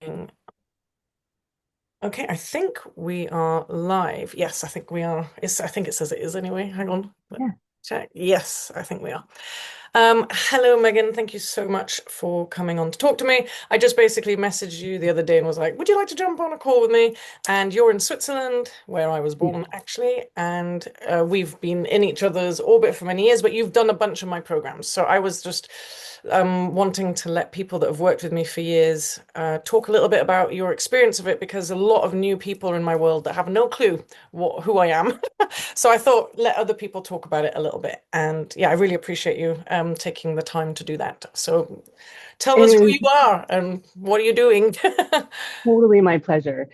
Okay, I think we are live. Yes, I think we are. I think it says it is anyway. Hang on. Yeah. Check. Yes, I think we are. Hello, Megan. Thank you so much for coming on to talk to me. I just basically messaged you the other day and was like, would you like to jump on a call with me? And you're in Switzerland, where I was Yeah. born, actually. And we've been in each other's orbit for many years, but you've done a bunch of my programs. So I was just wanting to let people that have worked with me for years talk a little bit about your experience of it, because a lot of new people are in my world that have no clue who I am. So I thought let other people talk about it a little bit. And yeah, I really appreciate you taking the time to do that. So tell It us who is you are and what are you doing? totally my pleasure.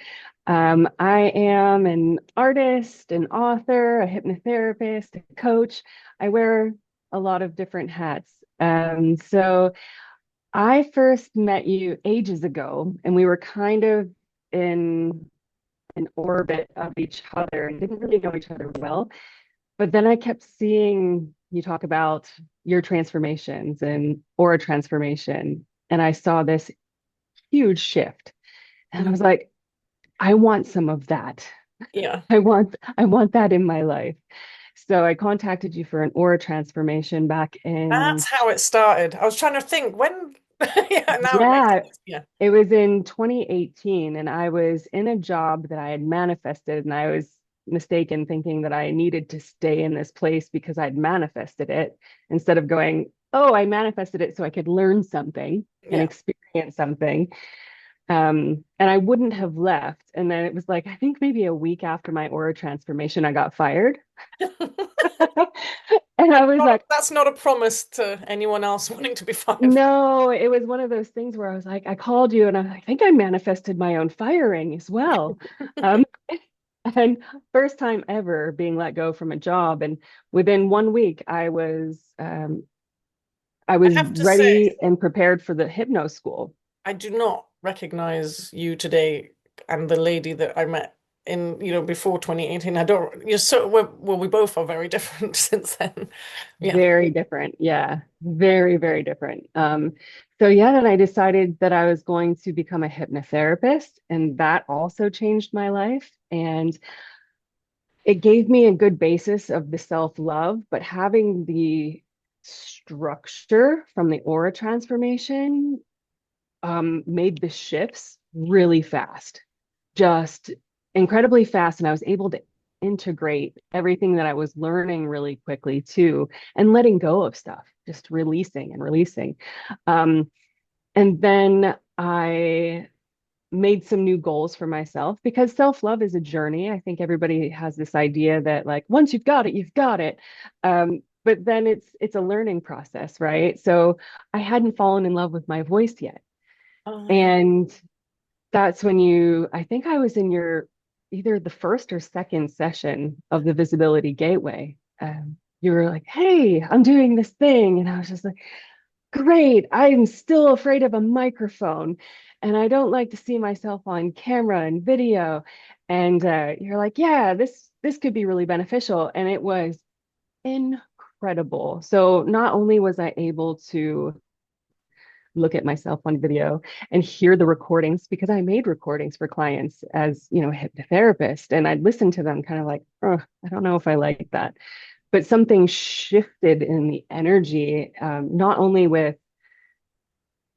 I am an artist, an author, a hypnotherapist, a coach. I wear a lot of different hats. So I first met you ages ago, and we were kind of in an orbit of each other and didn't really know each other well. But then I kept seeing you talk about your transformations and aura transformation, and I saw this huge shift. And I Mm, was like, I want some of that. yeah, I want that in my life. So I contacted you for an aura transformation back in, that's how it started. I was trying to think when. Yeah, now it makes yeah, sense. Yeah. it was in 2018, and I was in a job that I had manifested, and I was mistaken thinking that I needed to stay in this place because I'd manifested it instead of going, oh, I manifested it so I could learn something and Yeah. experience something. And I wouldn't have left. And then it was like, I think maybe a week after my aura transformation, I got fired. And I was like, That's not a promise to anyone else wanting to be fired. no, it was one of those things where I was like, I called you and I think I manifested my own firing as well. Um, and first time ever being let go from a job. And within 1 week, I I was have to say, ready and prepared for the hypno school. I do not recognize you today and the lady that I met in, before 2018. I don't, you're so, well, we both are very different since then. Yeah. Very different. Yeah. Very, very different. So yeah, then I decided that I was going to become a hypnotherapist, and that also changed my life. And it gave me a good basis of the self-love, but having the structure from the aura transformation made the shifts really fast, just incredibly fast. And I was able to integrate everything that I was learning really quickly too, and letting go of stuff, just releasing and releasing. Um, and then I made some new goals for myself because self-love is a journey. I think everybody has this idea that like once you've got it, you've got it. But then it's a learning process, right? So I hadn't fallen in love with my voice yet. Oh, yeah. And that's when I think I was in your either the first or second session of the Visibility Gateway. You were like, hey, I'm doing this thing. And I was just like, great. I'm still afraid of a microphone and I don't like to see myself on camera and video. And you're like, yeah, this could be really beneficial. And it was incredible. So not only was I able to look at myself on video and hear the recordings because I made recordings for clients as, a hypnotherapist, and I'd listen to them kind of like, oh, I don't know if I like that. But something shifted in the energy, not only with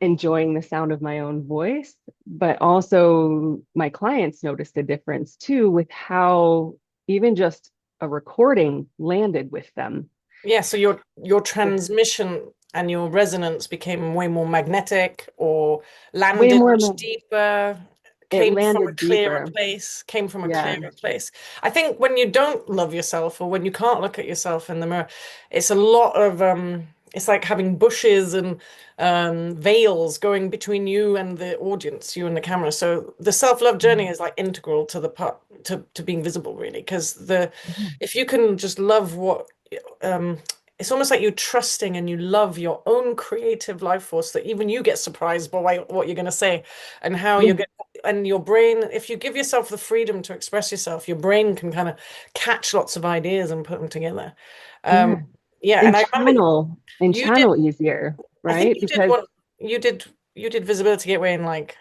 enjoying the sound of my own voice, but also my clients noticed a difference too with how even just a recording landed with them. Yeah, so your transmission and your resonance became way more magnetic or Way landed more, much deeper, it came from a landed clearer deeper. place, came from a Yeah. clearer place. I think when you don't love yourself or when you can't look at yourself in the mirror, it's a lot of it's like having bushes and veils going between you and the audience, you and the camera. So the self-love journey is like integral to the part to being visible, really, because the if you can just love what um, it's almost like you trusting and you love your own creative life force that even you get surprised by what you're going to say and how you're Yeah. going and your brain, if you give yourself the freedom to express yourself, your brain can kind of catch lots of ideas and put them together. Um, Yeah. yeah, And and I remember and you did, channel easier, I think right? you did Because one, you did Visibility Gateway in like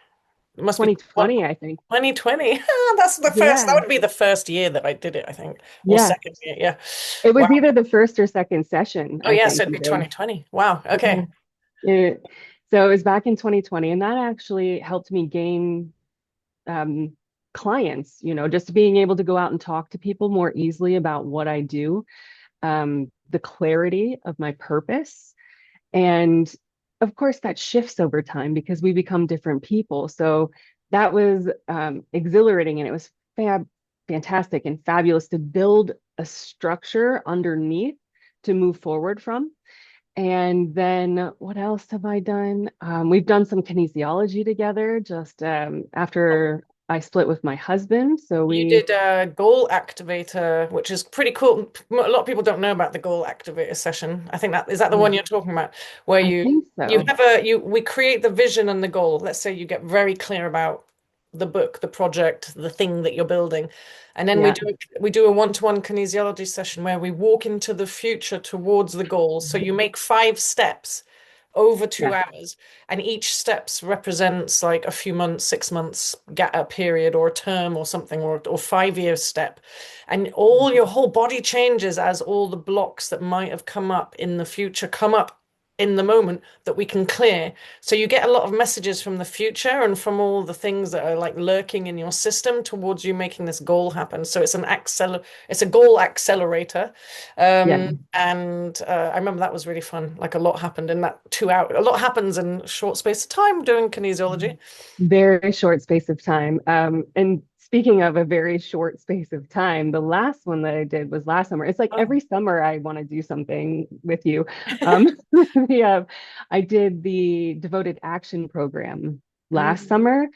It must be what, 2020, I think. 2020. That's the first. That Yeah. would be the first year that I did it, I think, or Yeah. second year. Yeah. It Wow. was either the first or second session, Oh I yes, think it'd we be did. 2020. Wow. Yeah. Okay. So it was back in 2020, and that actually helped me gain um, clients, just being able to go out and talk to people more easily about what I do, the clarity of my purpose. And of course, that shifts over time because we become different people. So that was exhilarating, and it was fantastic and fabulous to build a structure underneath to move forward from. And then what else have I done? We've done some kinesiology together just after I split with my husband. So You we, did a goal activator, which is pretty cool. A lot of people don't know about the goal activator session. I think that is that the yeah, one you're talking about, where I think you so. have a you we create the vision and the goal. Let's say you get very clear about the book, the project, the thing that you're building, and then Yeah, we do a one-to-one kinesiology session where we walk into the future towards the goal. So you make 5 steps over two yeah, hours, and each steps represents like a few months, 6 months a period or a term or something, or 5 year step, and all your whole body changes as all the blocks that might have come up in the future come up in the moment that we can clear. So you get a lot of messages from the future and from all the things that are like lurking in your system towards you making this goal happen. So it's a goal accelerator. yeah. And I remember that was really fun. Like a lot happened in that 2 hour. A lot happens in a short space of time doing kinesiology. Very short space of time. And speaking of a very short space of time, the last one that I did was last summer. It's like Oh. every summer I want to do something with you. Um, yeah, I did the devoted action program last Mm. summer.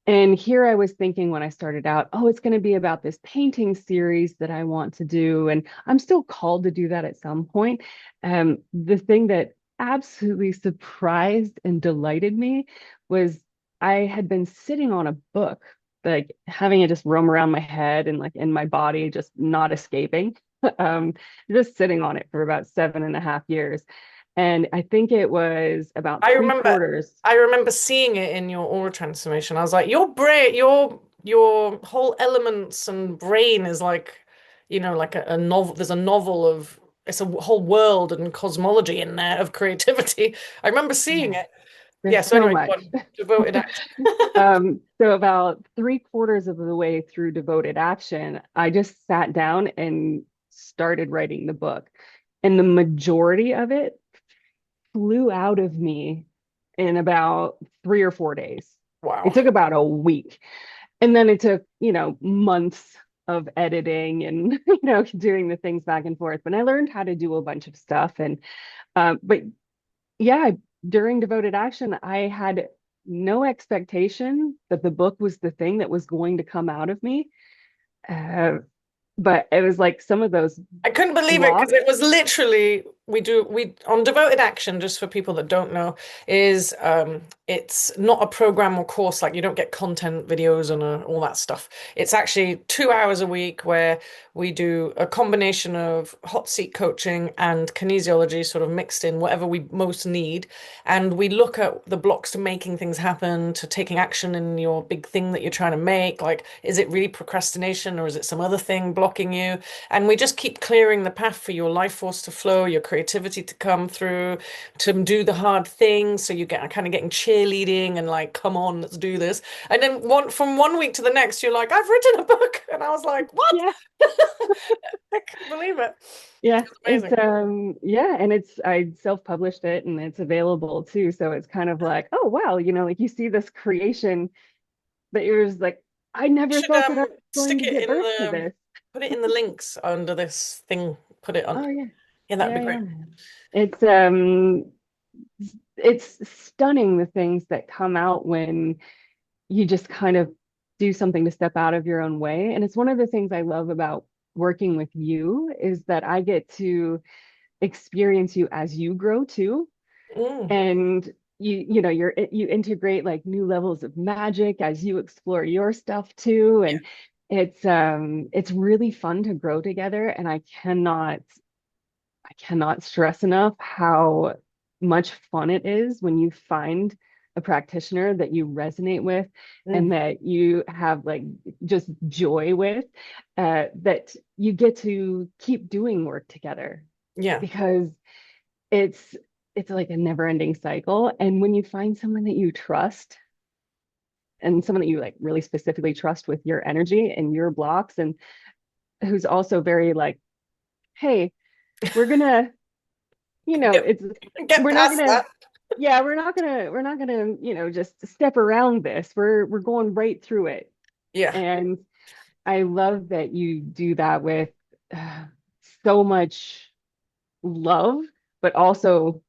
And here I was thinking when I started out, oh, it's going to be about this painting series that I want to do. And I'm still called to do that at some point. The thing that absolutely surprised and delighted me was I had been sitting on a book, like having it just roam around my head and like in my body, just not escaping. Um, just sitting on it for about 7.5 years. And I think it was about I three remember quarters. I remember seeing it in your aura transformation. I was like, your brain, your whole elements and brain is like, like a novel. There's a novel of it's a whole world and cosmology in there of creativity. I remember seeing Yeah, it. Yeah, there's so so anyway, go much. on. Devoted action. So about three quarters of the way through devoted action, I just sat down and started writing the book. And the majority of it flew out of me in about 3 or 4 days. It Wow. took about a week. And then it took, months of editing and, doing the things back and forth. But I learned how to do a bunch of stuff. But yeah, during devoted action, I had no expectation that the book was the thing that was going to come out of me. Uh, but it was like some of those I couldn't believe it because blocks. it was literally we on devoted action, just for people that don't know, is it's not a program or course, like you don't get content videos and all that stuff. It's actually 2 hours a week where we do a combination of hot seat coaching and kinesiology sort of mixed in whatever we most need, and we look at the blocks to making things happen, to taking action in your big thing that you're trying to make. Like, is it really procrastination or is it some other thing blocking you? And we just keep clearing the path for your life force to flow, your creativity to come through, to do the hard things. So you get kind of getting cheerleading and like, come on, let's do this. And then from one week to the next, you're like, I've written a book. And I was like, what? Yeah, I couldn't believe it. yeah. It's It's amazing. yeah, and I self-published it and it's available too. So it's kind of like, oh wow, like you see this creation that you're just like, I You never should thought that I was going stick to it get in birth to the this. put it in the links under this thing. Put it on. Oh yeah. Yeah, that'd be Yeah, great. yeah. It's stunning the things that come out when you just kind of do something to step out of your own way. And it's one of the things I love about working with you is that I get to experience you as you grow too. Mm, And you integrate like new levels of magic as you explore your stuff too. yeah. And it's really fun to grow together. And I cannot stress enough how much fun it is when you find a practitioner that you resonate with and Mm. that you have like just joy with, that you get to keep doing work together Yeah. because it's it's like a never-ending cycle. And when you find someone that you trust and someone that you like really specifically trust with your energy and your blocks, and who's also very like, hey, we're gonna, Get, it's get we're not past gonna, that. yeah, we're not gonna, just step around this. We're going right through it. Yeah. And I love that you do that with uh, so much love, but also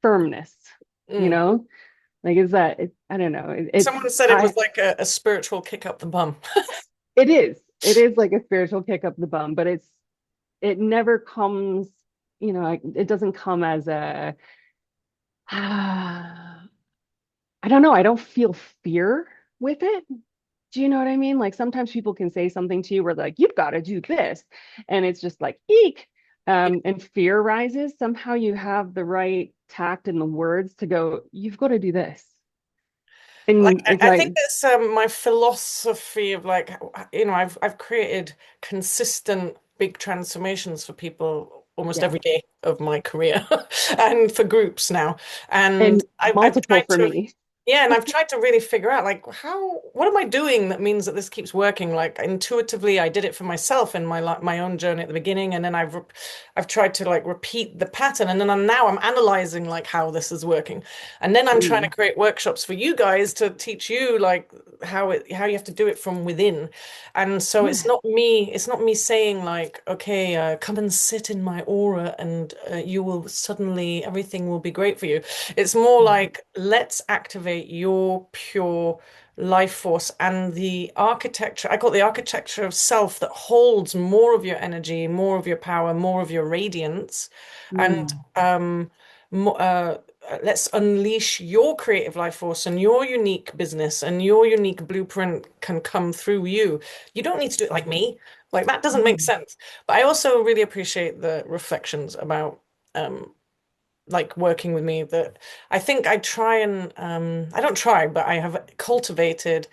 firmness, you Mm. know? Like, is that, I don't know. Someone said it was like a spiritual kick up the bum. It is like a spiritual kick up the bum, but it never comes, like, it doesn't come as a, I don't know. I don't feel fear with it. Do you know what I mean? Like sometimes people can say something to you where like, you've got to do this. And it's just like, eek. Yeah. And fear rises. Somehow you have the right tact and the words to go, you've got to do this. Like And it's I think like, it's my philosophy of like I've created consistent big transformations for people almost yeah. every day of my career and for groups now. And And I've multiple tried for to me. yeah, and I've tried to really figure out like what am I doing that means that this keeps working? Like intuitively, I did it for myself in my own journey at the beginning, and then I've tried to like repeat the pattern, and then I'm analyzing like how this is working, and then I'm trying to Mm, create workshops for you guys to teach you like how you have to do it from within, and so yeah. it's not me saying like okay, come and sit in my aura, and you will suddenly everything will be great for you. It's more Mm, like let's activate your pure life force and the architecture. I call it the architecture of self that holds more of your energy, more of your power, more of your radiance. And mm, mo let's unleash your creative life force and your unique business and your unique blueprint can come through you. You don't need to do it like me. Like that doesn't make mm, sense. But I also really appreciate the reflections about like working with me that I think I try and I don't try, but I have cultivated,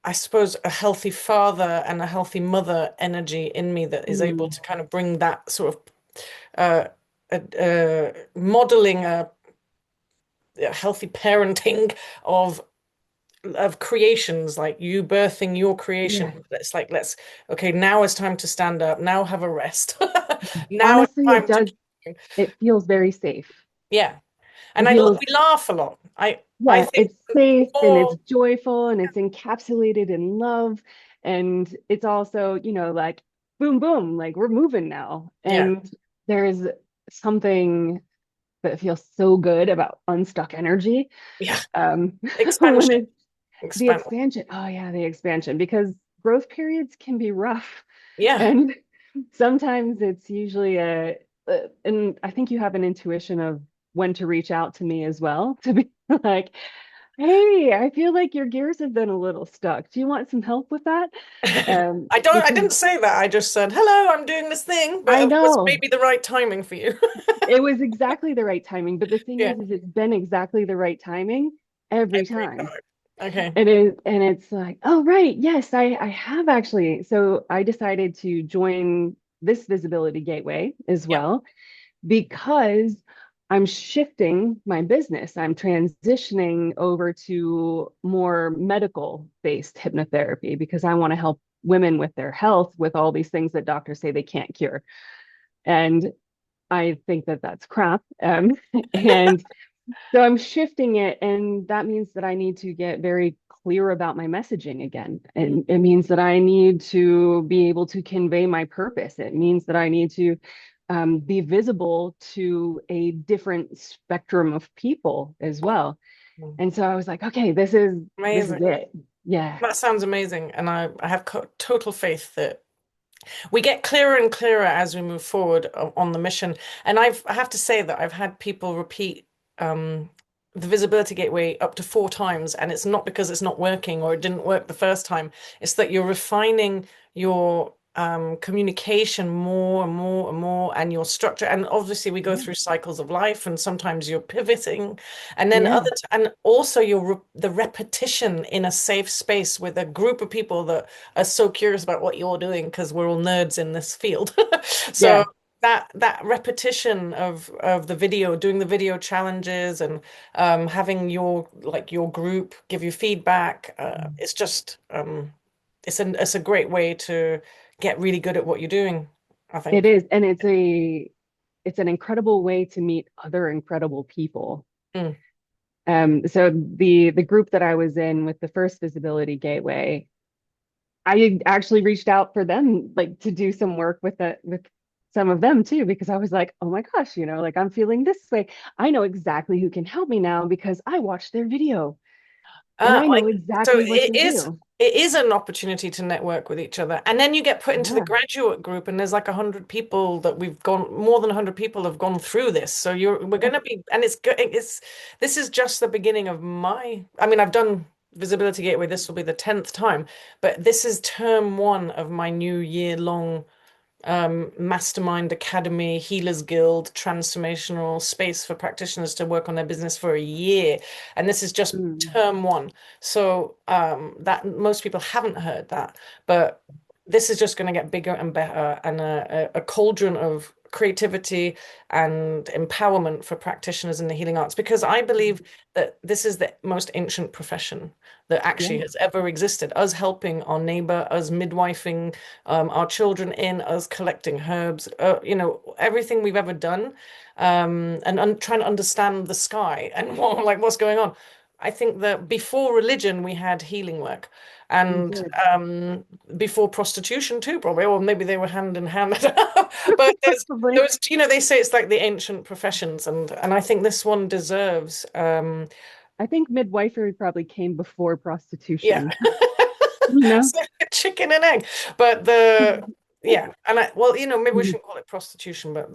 I suppose, a healthy father and a healthy mother energy in me that is able mm. to kind of bring that sort of modeling a healthy parenting of creations, like you birthing your creation. Yeah. Let's okay, now it's time to stand up. Now have a rest. Now it's Honestly, it time to does. It feels very safe. yeah. It And feels, we laugh a lot. I yeah, think it's safe and it's more, joyful and it's encapsulated in love. And it's also, like boom, boom, like we're moving now. yeah, And there's something that feels so good about unstuck energy. yeah, Um, when expansion, it's the expand. expansion. Oh, yeah, the expansion, because growth periods can be rough. Yeah, And sometimes it's usually and I think you have an intuition of when to reach out to me as well to be like, hey, I feel like your gears have been a little stuck. Do you want some help with that? I Because didn't say that. I just said, hello, I'm doing this thing, but I it was know maybe the right timing for you. it was exactly the right timing. But the thing Yeah, is it's been exactly the right timing every every time. time. Okay. And it's like, oh, right, yes, I have actually. So I decided to join this visibility gateway as Yeah. well because I'm shifting my business. I'm transitioning over to more medical based hypnotherapy because I want to help women with their health with all these things that doctors say they can't cure. And I think that that's crap. And so I'm shifting it. And that means that I need to get very clear about my messaging again. Mm, And it means that I need to be able to convey my purpose. It means that I need to be visible to a different spectrum of people as well. mm. And so I was like, okay, this is Amazing. it. Yeah. That sounds amazing. And I have total faith that we get clearer and clearer as we move forward on the mission. And I have to say that I've had people repeat um, the visibility gateway up to 4 times, and it's not because it's not working or it didn't work the first time. It's that you're refining your communication more and more and more, and your structure. And obviously, we go Yeah. through cycles of life, and sometimes you're pivoting, and then Yeah. and also the repetition in a safe space with a group of people that are so curious about what you're doing because we're all nerds in this field. So Yeah. that repetition of the video, doing the video challenges, and having your group give you feedback, it's just it's a great way to get really good at what you're doing, I It think. is, and it's an incredible way to meet other incredible people. Mm. So the group that I was in with the first Visibility Gateway, I actually reached out for them like to do some work with some of them too, because I was like, oh my gosh, like I'm feeling this way. I know exactly who can help me now because I watched their video and I Like know so exactly what to do. it is an opportunity to network with each other. And then you get put into the Yeah. graduate group and there's like 100 people that we've gone more than 100 people have gone through this. So we're Yeah. going to be and it's this is just the beginning of I mean I've done Visibility Gateway, this will be the 10th time, but this is term one of my new year-long Mastermind Academy, Healers Guild, transformational space for practitioners to work on their business for a year. And this is just Mm. term one. So that most people haven't heard that, but this is just going to get bigger and better and a cauldron of creativity and empowerment for practitioners in the healing arts because I believe that this is the most ancient profession that actually Yeah. has ever existed. Us helping our neighbor, us midwifing our children in, us collecting herbs, everything we've ever done, and trying to understand the sky and what's going on. I think that before religion, we had healing work, We and did. before prostitution too, probably, or maybe they were hand in hand. But Probably. they say it's like the ancient professions, and I think this one deserves, I think midwifery probably came before yeah. prostitution, you know? It's like a chicken and egg. But yeah, and maybe we shouldn't call it prostitution, but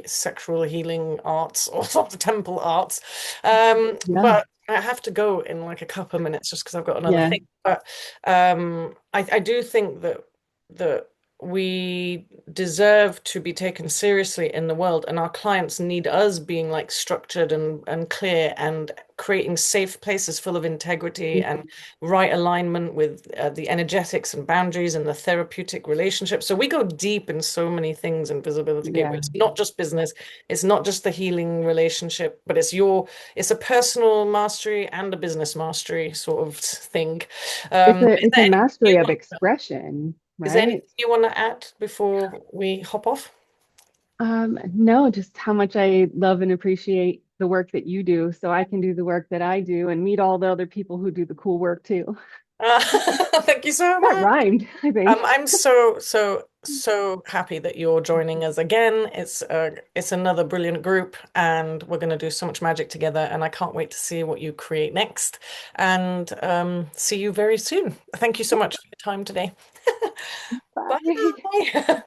sexual healing arts or sort of temple arts. Yeah. But I have to go in like a couple of minutes just because I've got another Yeah. thing. But I do think that we deserve to be taken seriously in the world, and our clients need us being like structured and clear and creating safe places full of integrity and Mhm. right alignment with the energetics and boundaries and the therapeutic relationship. So we go deep in so many things in Visibility Gateway. Yeah. It's not just business, it's not just the healing relationship, but it's a personal mastery and a business mastery sort of thing. It's a mastery of expression, Is there anything right? you want to add before we hop off? No, just how much I love and appreciate the work that you do so I can do the work that I do and meet all the other people who do the cool work too. Uh, thank you so That much. rhymed, I think. I'm so happy that you're joining us again. It's another brilliant group, and we're going to do so much magic together. And I can't wait to see what you create next. And see you very soon. Thank you so much for your time today. Bye. Bye.